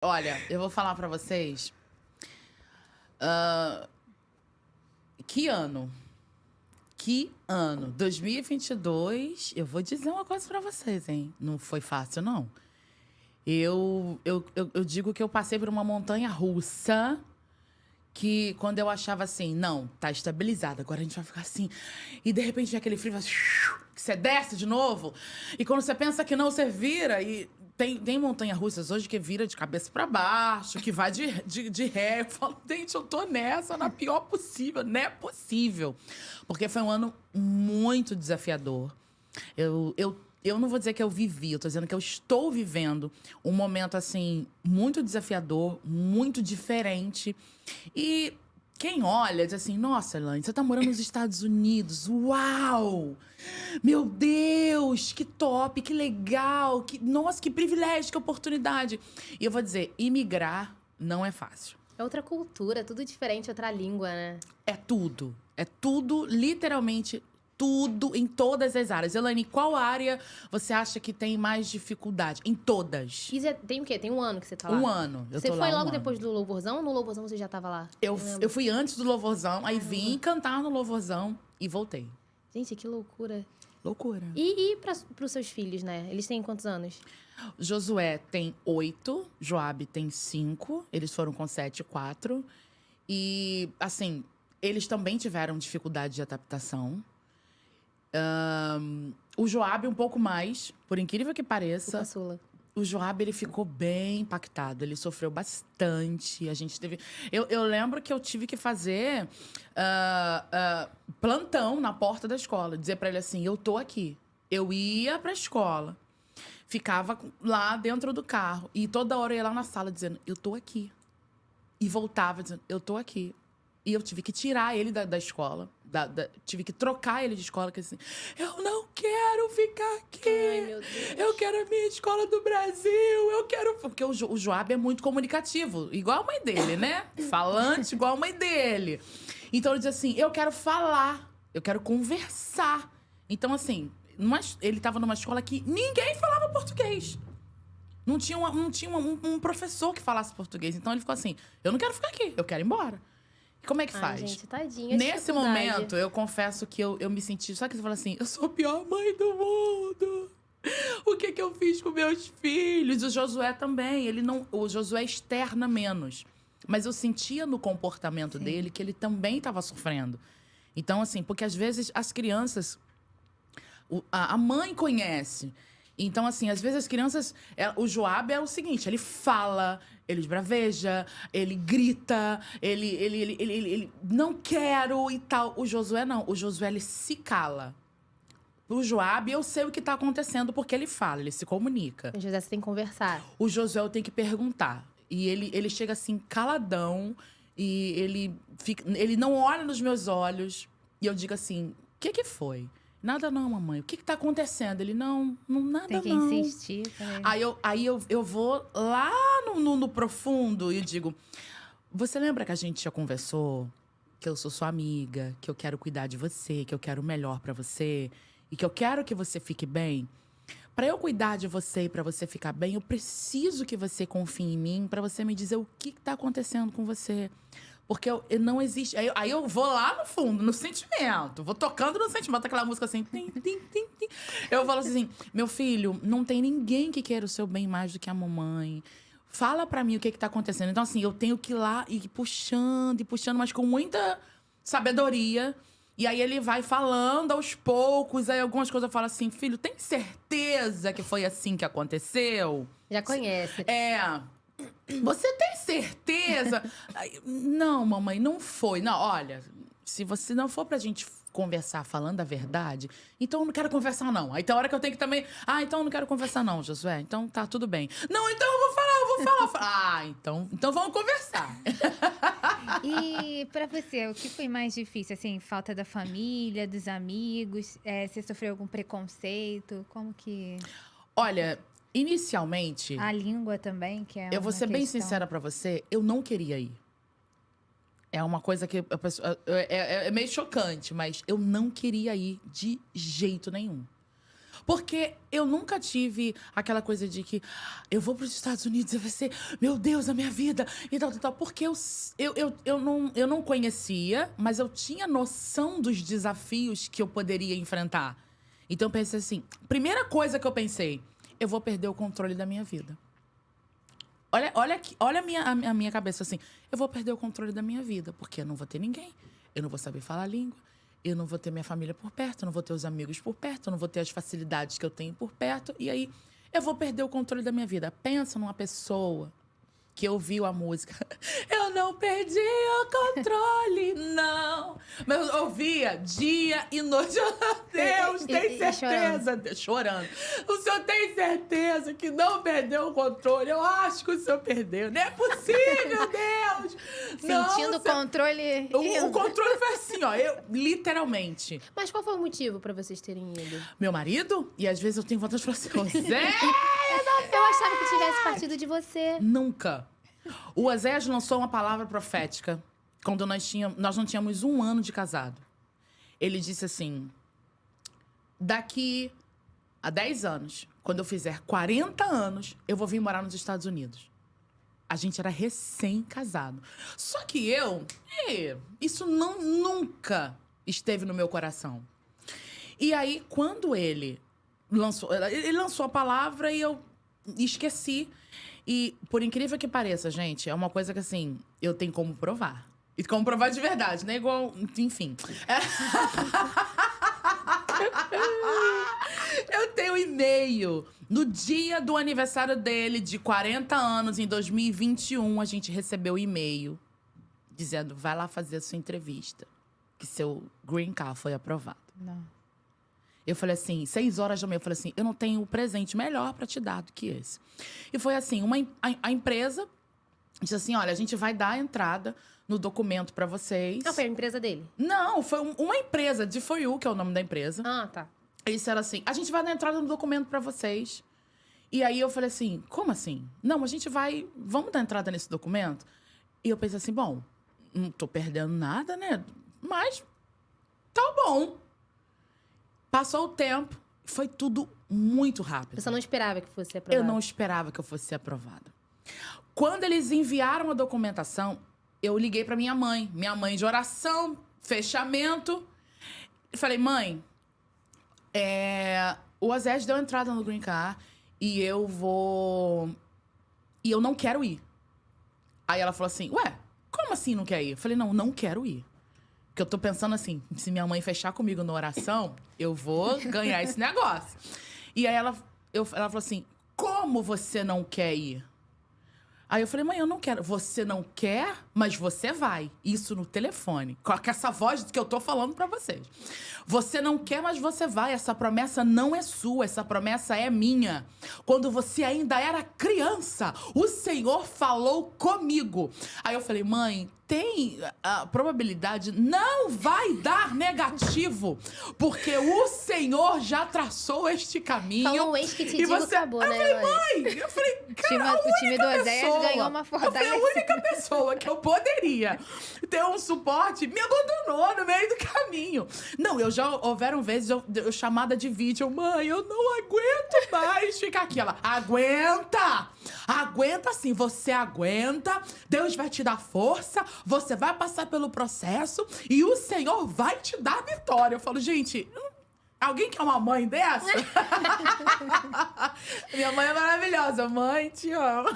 Olha, eu vou falar pra vocês. ah, que ano? Que ano? 2022. Eu vou dizer uma coisa pra vocês, hein? Não foi fácil, não. Eu digo que eu passei por uma montanha russa que quando eu achava assim, não, tá estabilizado, agora a gente vai ficar assim. E de repente vem aquele frio, que você desce de novo. E quando você pensa que não, você vira. E tem montanha-russas hoje que vira de cabeça pra baixo, que vai de ré. Eu falo, gente, eu tô nessa, na pior possível. Não é possível. Porque foi um ano muito desafiador. Eu não vou dizer que eu vivi, eu tô dizendo que eu estou vivendo um momento, assim, muito desafiador, muito diferente. E quem olha diz assim, nossa, Elaine, você tá morando nos Estados Unidos, uau! Meu Deus, que top, que legal, nossa, que privilégio, que oportunidade. E eu vou dizer, imigrar não é fácil. É outra cultura, tudo diferente, outra língua, né? É tudo, literalmente tudo, em todas as áreas. Elaine, qual área você acha que tem mais dificuldade? Em todas. E tem o quê? Tem um ano que você tá lá? Um ano. Eu Você tô lá foi um logo ano. depois do Louvorzão ou no Louvorzão você já tava lá? Eu fui antes do Louvorzão, aí vim cantar no Louvorzão e voltei. Gente, que loucura. Loucura. E pros seus filhos, né? Eles têm quantos anos? Josué tem 8, Joabe tem 5, eles foram com 7 e 4. E, assim, eles também tiveram dificuldade de adaptação. O Joabe um pouco mais, por incrível que O pareça. caçula. O Joabe, ele ficou bem impactado. Ele sofreu bastante. A gente teve... Eu lembro que eu tive que fazer plantão na porta da escola. Dizer pra ele assim, eu tô aqui. Eu ia pra escola. Ficava lá dentro do carro. E toda hora eu ia lá na sala dizendo, eu tô aqui. E voltava dizendo, eu tô aqui. E eu tive que tirar ele da escola. Tive que trocar ele de escola. Que assim, eu não quero ficar aqui. Ai, meu Deus. Eu quero a minha escola do Brasil. Eu quero... Porque o Joab é muito comunicativo. Igual a mãe dele, né? Falante igual a mãe dele. Então, ele diz assim, eu quero falar. Eu quero conversar. Então, assim, ele estava numa escola que ninguém falava português. Não tinha um professor que falasse português. Então, ele ficou assim, eu não quero ficar aqui. Eu quero ir embora. E como é que Ai, faz? gente, tadinha. Nesse momento, eu confesso que eu me senti... Sabe que você fala assim? Eu sou a pior mãe do mundo. O que eu fiz com meus filhos? O Josué também. Ele não... O Josué externa menos. Mas eu sentia no comportamento dele que ele também estava sofrendo. Então, assim... Porque, às vezes, as crianças... A mãe conhece... Então, assim, às vezes as crianças... O Joab é o seguinte, ele fala, ele esbraveja, ele grita, ele não quero e tal. O Josué não, o Josué, ele se cala. O Joab, eu sei o que tá acontecendo porque ele fala, ele se comunica. O José, você tem que conversar. O Josué, eu tenho que perguntar. E ele chega assim, caladão, e ele não olha nos meus olhos. E eu digo assim, o que foi? Nada não, mamãe. O que tá acontecendo? Ele, não nada não. Tem que insistir. Aí eu vou lá no profundo e digo... Você lembra que a gente já conversou? Que eu sou sua amiga, que eu quero cuidar de você, que eu quero o melhor pra você. E que eu quero que você fique bem. Pra eu cuidar de você e pra você ficar bem, eu preciso que você confie em mim pra você me dizer o que tá acontecendo com você. Porque não existe... Aí eu vou lá no fundo, no sentimento. Vou tocando no sentimento, aquela música assim... Tim, tim, tim, tim. Eu falo assim, meu filho, não tem ninguém que queira o seu bem mais do que a mamãe. Fala pra mim o que tá acontecendo. Então, assim, eu tenho que ir lá e ir puxando, mas com muita sabedoria. E aí ele vai falando aos poucos. Aí algumas coisas eu falo assim, filho, tem certeza que foi assim que aconteceu? Já conhece. Você tem certeza? Não, mamãe, não foi. Não, olha, se você não for pra gente conversar falando a verdade, então eu não quero conversar, não. Aí tem hora que eu tenho que também... então eu não quero conversar, não, Josué. Então tá, tudo bem. Não, então eu vou falar. Então vamos conversar. E pra você, o que foi mais difícil? Assim, falta da família, dos amigos? Você sofreu algum preconceito? Como que... Olha... Inicialmente... A língua também, que é eu vou uma ser bem questão. sincera pra você, eu não queria ir. É uma coisa que a pessoa, é meio chocante, mas eu não queria ir de jeito nenhum. Porque eu nunca tive aquela coisa de que eu vou para os Estados Unidos e vai ser, meu Deus, a minha vida e tal, tal, tal. Porque eu não conhecia, mas eu tinha noção dos desafios que eu poderia enfrentar. Então eu pensei assim, primeira coisa que eu pensei, eu vou perder o controle da minha vida. Olha a minha cabeça assim, eu vou perder o controle da minha vida, porque eu não vou ter ninguém, eu não vou saber falar a língua, eu não vou ter minha família por perto, eu não vou ter os amigos por perto, eu não vou ter as facilidades que eu tenho por perto, e aí eu vou perder o controle da minha vida. Pensa numa pessoa que ouviu a música. Eu não perdi o controle, não. Mas eu ouvia dia e noite. Meu Deus, tem certeza? Chorando. O senhor tem certeza que não perdeu o controle? Eu acho que o senhor perdeu. Não é possível, Deus! Sentindo o controle. O controle foi assim, ó. Literalmente. Mas qual foi o motivo pra vocês terem ido? Meu marido, e às vezes eu tenho vontade de falar assim, Zé! Eu achava que tivesse partido de você. Nunca. O Oséias lançou uma palavra profética quando nós não tínhamos 1 ano de casado. Ele disse assim, daqui a 10 anos, quando eu fizer 40 anos, eu vou vir morar nos Estados Unidos. A gente era recém-casado. Só que isso nunca esteve no meu coração. E aí, quando ele lançou a palavra e eu esqueci. E, por incrível que pareça, gente, é uma coisa que, assim, eu tenho como provar. E como provar de verdade, né? Igual, enfim. Eu tenho e-mail. No dia do aniversário dele, de 40 anos, em 2021, a gente recebeu e-mail dizendo, vai lá fazer a sua entrevista, que seu green card foi aprovado. Não. Eu falei assim, 6 horas da manhã, eu falei assim, eu não tenho um presente melhor para te dar do que esse. E foi assim, a empresa disse assim, olha, a gente vai dar a entrada no documento para vocês. Não, foi a empresa dele? Não, foi uma empresa, de For You, que é o nome da empresa. Ah, tá. Eles disseram assim, a gente vai dar a entrada no documento para vocês. E aí eu falei assim, como assim? Não, vamos dar entrada nesse documento? E eu pensei assim, bom, não tô perdendo nada, né? Mas tá bom. Passou o tempo, foi tudo muito rápido. Você não esperava que fosse aprovado? Eu não esperava que eu fosse ser aprovada. Quando eles enviaram a documentação, eu liguei para minha mãe de oração, fechamento. E falei, mãe, o Oséias deu entrada no Green Card e eu não quero ir. Aí ela falou assim, ué, como assim não quer ir? Eu falei, não quero ir. Porque eu tô pensando assim, se minha mãe fechar comigo na oração, eu vou ganhar esse negócio. E aí ela falou assim, como você não quer ir? Aí eu falei, mãe, eu não quero. Você não quer, mas você vai. Isso no telefone. Com essa voz que eu tô falando pra vocês. Você não quer, mas você vai. Essa promessa não é sua. Essa promessa é minha. Quando você ainda era criança, o Senhor falou comigo. Aí eu falei, mãe, tem a probabilidade, não vai dar negativo, porque o Senhor já traçou este caminho. Falou um ex que te digo, acabou, né? Eu falei, mãe, cara, O time do Oséias ganhou uma eu fortaleza. fui a única pessoa que eu poderia ter um suporte, me abandonou no meio do caminho. Não, houveram vezes, eu chamada de vídeo, mãe, eu não aguento mais ficar aqui. Ela, aguenta! Aguenta sim, você aguenta, Deus vai te dar força, você vai passar pelo processo e o Senhor vai te dar vitória. Eu falo, gente, alguém quer uma mãe dessa? Minha mãe é maravilhosa, mãe, te amo.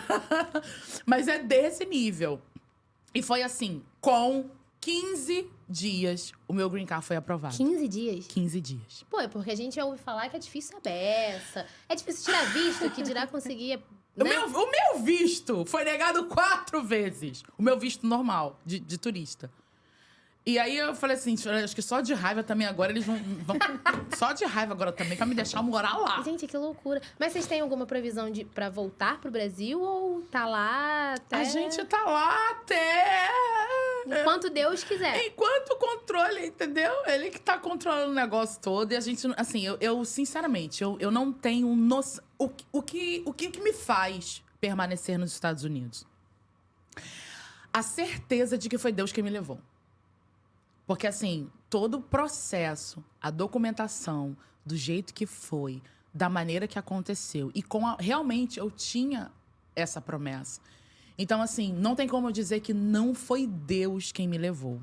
Mas é desse nível. E foi assim, com 15 dias, o meu Green Card foi aprovado. 15 dias? 15 dias. Pô, é porque a gente ouve falar que é difícil a beça. É difícil tirar visto, que dirá conseguir... Né? O meu visto foi negado 4 vezes. O meu visto normal, de turista. E aí eu falei assim, acho que só de raiva também agora eles vão só de raiva agora também, pra me deixar morar lá. Gente, que loucura. Mas vocês têm alguma previsão pra voltar pro Brasil ou tá lá até... A gente tá lá até... Enquanto Deus quiser. Enquanto o controle, entendeu? Ele que tá controlando o negócio todo. E a gente, assim, eu sinceramente, eu não tenho noção... O que me faz permanecer nos Estados Unidos? A certeza de que foi Deus quem me levou. Porque, assim, todo o processo, a documentação, do jeito que foi, da maneira que aconteceu. E realmente eu tinha essa promessa. Então, assim, não tem como eu dizer que não foi Deus quem me levou.